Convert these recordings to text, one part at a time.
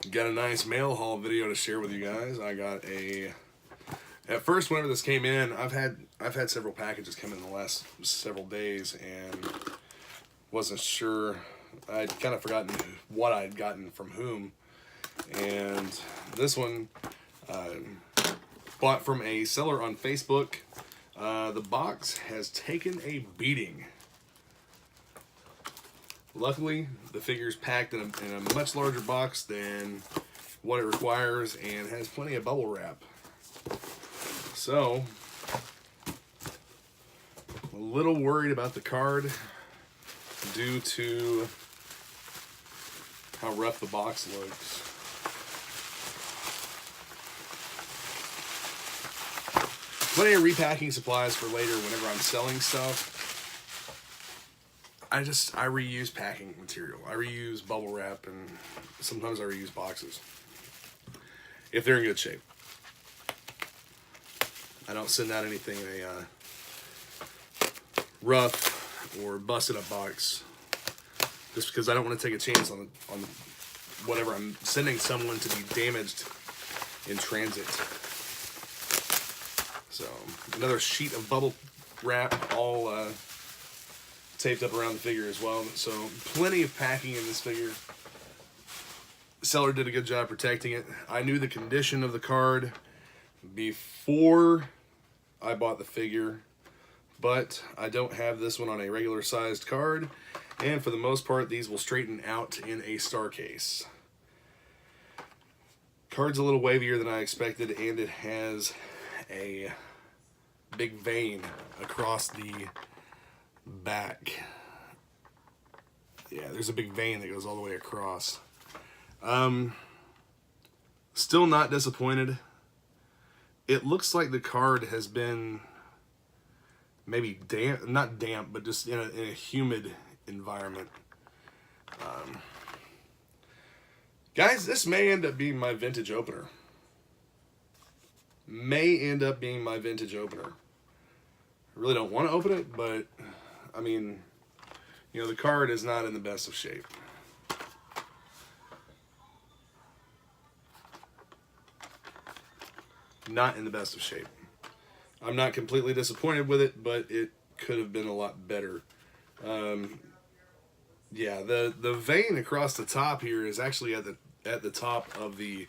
Got a nice mail haul video to share with you guys. I got a. At first, whenever this came in, I've had several packages come in the last several days, and wasn't sure. I'd kind of forgotten what I'd gotten from whom, and this one, bought from a seller on Facebook. The box has taken a beating. Luckily, the figure's packed in a much larger box than what it requires and has plenty of bubble wrap. So, a little worried about the card due to how rough the box looks. Plenty of repacking supplies for later whenever I'm selling stuff. I reuse packing material. I reuse bubble wrap, and sometimes I reuse boxes if they're in good shape. I don't send out anything in a rough or busted up box just because I don't want to take a chance on whatever I'm sending someone to be damaged in transit. So another sheet of bubble wrap, all taped up around the figure as well. So plenty of packing in this figure. The seller did a good job protecting it. I knew the condition of the card before I bought the figure, but I don't have this one on a regular sized card, and for the most part these will straighten out in a star case. Card's a little wavier than I expected, and it has a big vein across the back. Yeah, there's a big vein that goes all the way across. Still not disappointed. It looks like the card has been maybe damp, not damp, but just in a humid environment. Guys, this may end up being my vintage opener. May end up being my vintage opener. I really don't want to open it, but I mean, you know, the card is not in the best of shape. Not in the best of shape. I'm not completely disappointed with it, but it could have been a lot better. Yeah, the vein across the top here is actually at the top of the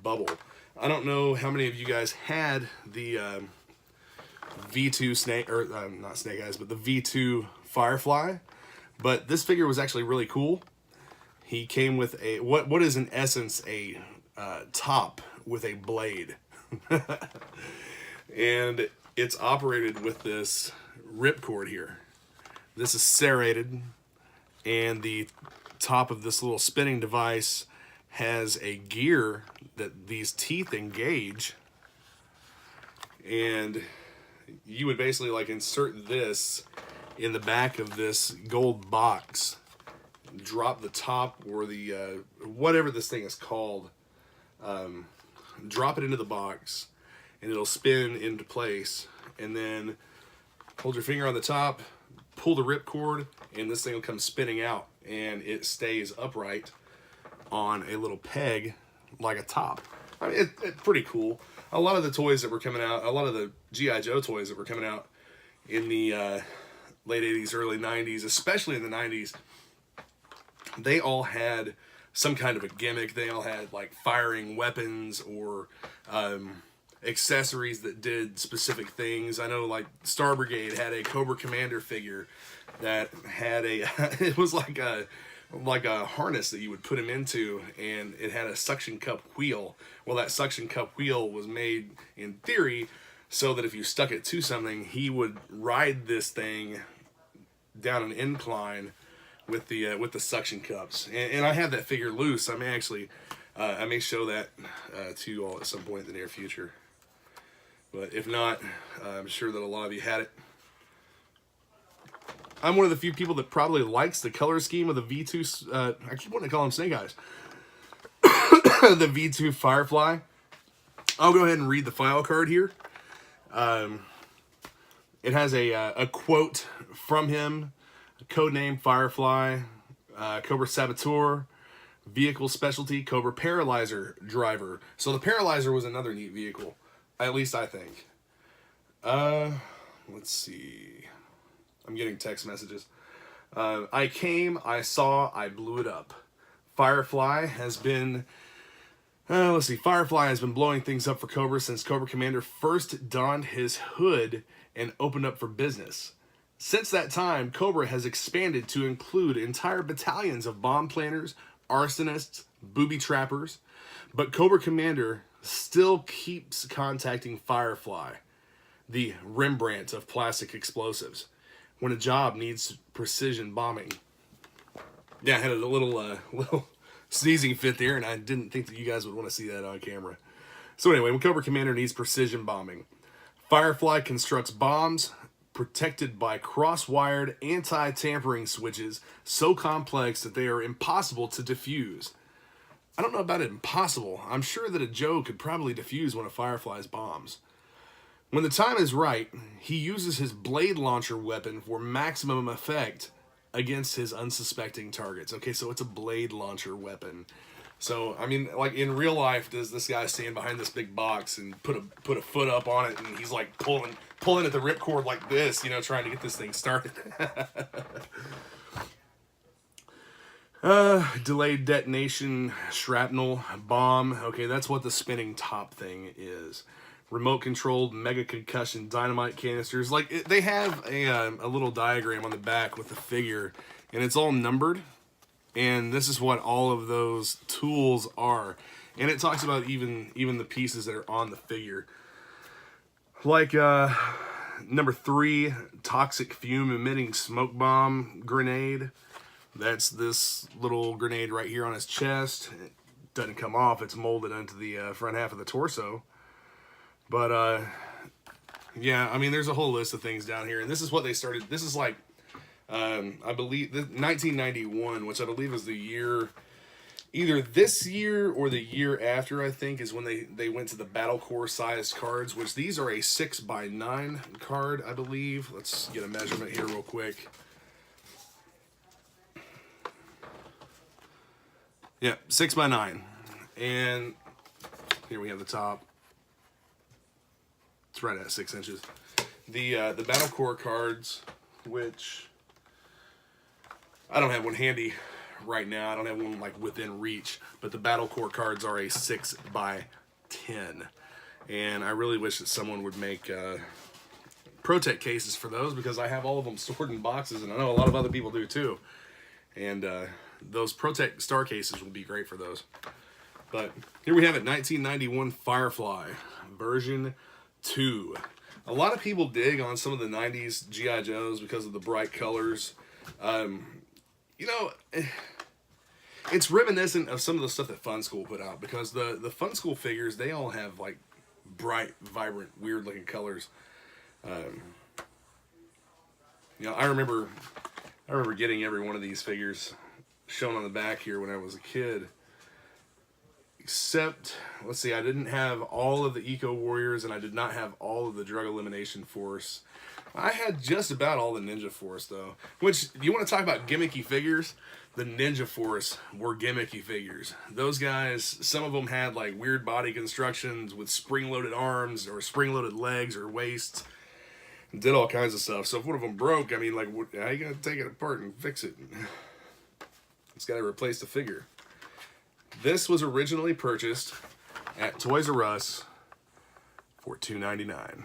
bubble. I don't know how many of you guys had the V2 snake, or not snake eyes, but the V2 Firefly. But this figure was actually really cool. He came with a what is in essence a top with a blade. And it's operated with this ripcord here. This is serrated, and the top of this little spinning device has a gear that these teeth engage, and you would basically like insert this in the back of this gold box, drop the top or the whatever this thing is called, drop it into the box, and it'll spin into place, and then hold your finger on the top, pull the ripcord, and this thing will come spinning out, and it stays upright on a little peg like a top. I mean, it's pretty cool. A lot of the toys that were coming out, a lot of the GIJoe toys that were coming out in the late 80s, early 90s, especially in the 90s, they all had some kind of a gimmick. They all had like firing weapons or accessories that did specific things. I know like Star Brigade had a Cobra Commander figure that had a it was like a harness that you would put him into, and it had a suction cup wheel. Well, that suction cup wheel was made in theory so that if you stuck it to something, he would ride this thing down an incline with the suction cups. And I have that figure loose. I may actually I may show that to you all at some point in the near future. But if not, I'm sure that a lot of you had it. I'm one of the few people that probably likes the color scheme of the V2, I keep wanting to call them Snake Eyes, the V2 Firefly. I'll go ahead and read the file card here. It has a quote from him, codename Firefly, Cobra Saboteur, Vehicle specialty, Cobra Paralyzer driver. So the Paralyzer was another neat vehicle. At least I think. Let's see. I'm getting text messages. I came, I saw, I blew it up. Firefly has been... let's see. Firefly has been blowing things up for Cobra since Cobra Commander first donned his hood and opened up for business. Since that time, Cobra has expanded to include entire battalions of bomb planners, arsonists, booby trappers, but Cobra Commander still keeps contacting Firefly, the Rembrandt of plastic explosives, when a job needs precision bombing. Yeah, I had a little sneezing fit there, and I didn't think that you guys would want to see that on camera. So anyway, when Cobra Commander needs precision bombing, Firefly constructs bombs protected by cross-wired anti-tampering switches so complex that they are impossible to defuse. I don't know about impossible. I'm sure that a Joe could probably defuse one of Firefly's bombs. When the time is right, he uses his blade launcher weapon for maximum effect against his unsuspecting targets. Okay, so it's a blade launcher weapon. So, I mean, like in real life, does this guy stand behind this big box and put a foot up on it, and he's like pulling at the ripcord like this, you know, trying to get this thing started. Delayed detonation, shrapnel, bomb. Okay, that's what the spinning top thing is. Remote controlled mega concussion dynamite canisters. Like they have a little diagram on the back with the figure, and it's all numbered. And this is what all of those tools are. And it talks about even the pieces that are on the figure. Like number 3, toxic fume emitting smoke bomb grenade. That's this little grenade right here on his chest. It doesn't come off. It's molded onto the front half of the torso. But yeah, I mean, there's a whole list of things down here. And this is what they started. This is like, I believe, 1991, which I believe is the year, either this year or the year after, I think, is when they went to the Battle Core sized cards, which these are a 6x9 card, I believe. Let's get a measurement here real quick. Yeah, 6x9. And here we have the top. It's right at 6 inches. The Battle Core cards, which I don't have one handy right now. I don't have one like within reach, but the Battle Core cards are a 6x10. And I really wish that someone would make Protect cases for those, because I have all of them stored in boxes, and I know a lot of other people do too. And those Protect star cases would be great for those. But here we have it, 1991 Firefly version 2. A lot of people dig on some of the 90s G.I. Joes because of the bright colors. You know, it's reminiscent of some of the stuff that Fun School put out, because the Fun School figures, they all have like bright, vibrant, weird looking colors. You know, I remember getting every one of these figures shown on the back here when I was a kid. Except, let's see, I didn't have all of the Eco Warriors, and I did not have all of the Drug Elimination Force. I had just about all the Ninja Force, though. Which, you want to talk about gimmicky figures? The Ninja Force were gimmicky figures. Those guys, some of them had like weird body constructions with spring-loaded arms or spring-loaded legs or waists. Did all kinds of stuff. So if one of them broke, I mean, like, how you gonna take it apart and fix it? It's got to replace the figure. This was originally purchased at Toys R Us for $2.99.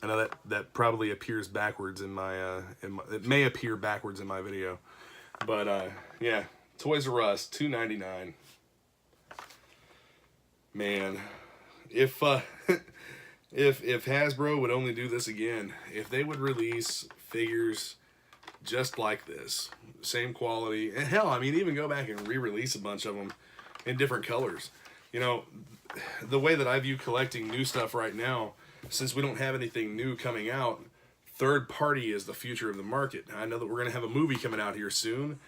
I know that probably appears backwards in my, it may appear backwards in my video, but yeah, Toys R Us, $2.99. Man, if Hasbro would only do this again, if they would release figures just like this, same quality, and hell, I mean, even go back and re-release a bunch of them in different colors. You know, the way that I view collecting new stuff right now, since we don't have anything new coming out, third party is the future of the market. I know that we're going to have a movie coming out here soon,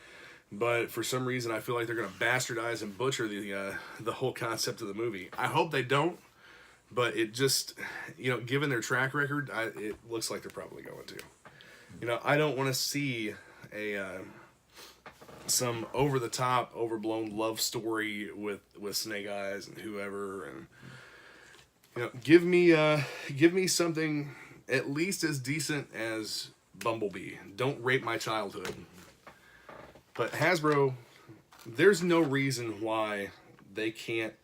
but for some reason I feel like they're going to bastardize and butcher the whole concept of the movie. I hope they don't, but it just, you know, given their track record, it looks like they're probably going to. You know, I don't want to see a some over the top, overblown love story with Snake Eyes and whoever, and you know, give me something at least as decent as Bumblebee. Don't rape my childhood. But Hasbro, there's no reason why they can't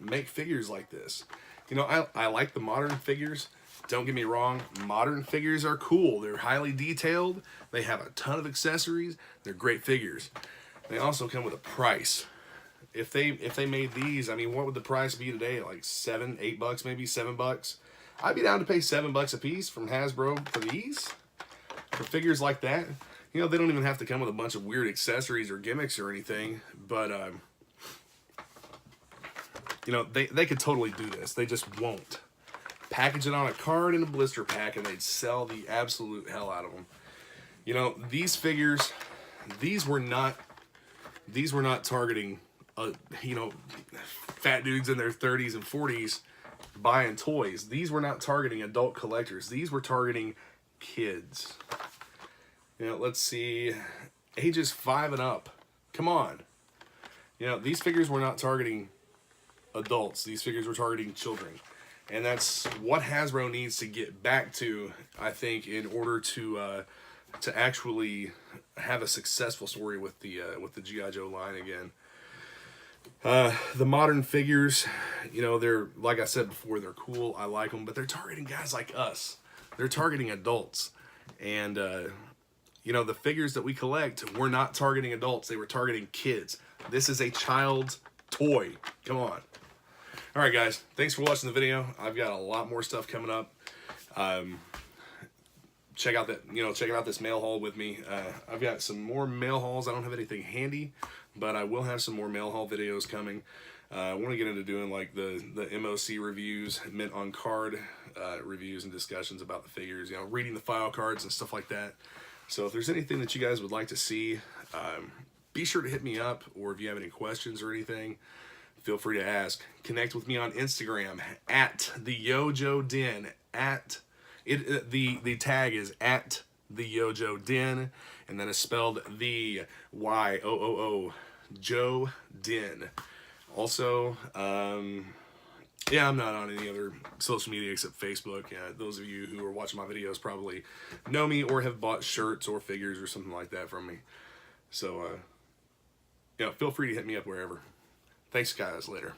make figures like this. You know, I like the modern figures. Don't get me wrong, modern figures are cool. They're highly detailed. They have a ton of accessories. They're great figures. They also come with a price. If they made these, I mean, what would the price be today? Like $7, $8, maybe $7. I'd be down to pay $7 a piece from Hasbro for these, for figures like that. You know, they don't even have to come with a bunch of weird accessories or gimmicks or anything, but you know, they could totally do this. They just won't. Package it on a card in a blister pack, and they'd sell the absolute hell out of them. You know, these figures, these were not targeting, you know, fat dudes in their 30s and 40s buying toys. These were not targeting adult collectors. These were targeting kids. You know, let's see, ages 5 and up. Come on. You know, these figures were not targeting adults. These figures were targeting children. And that's what Hasbro needs to get back to, I think, in order to actually have a successful story with the GIJoe line again. The modern figures, you know, they're, like I said before, they're cool. I like them, but they're targeting guys like us. They're targeting adults. And, you know, the figures that we collect were not targeting adults. They were targeting kids. This is a child's toy. Come on. All right, guys. Thanks for watching the video. I've got a lot more stuff coming up. Check out this mail haul with me. I've got some more mail hauls. I don't have anything handy, but I will have some more mail haul videos coming. I want to get into doing like the MOC reviews, mint on card reviews and discussions about the figures. You know, reading the file cards and stuff like that. So if there's anything that you guys would like to see, be sure to hit me up, or if you have any questions or anything, feel free to ask. Connect with me on Instagram at the GIJoe Den. The tag is at the GIJoe Den, and that is spelled the YOOO Joe Den. Also, yeah, I'm not on any other social media except Facebook. Those of you who are watching my videos probably know me or have bought shirts or figures or something like that from me. So, yeah, feel free to hit me up wherever. Thanks, guys. Later.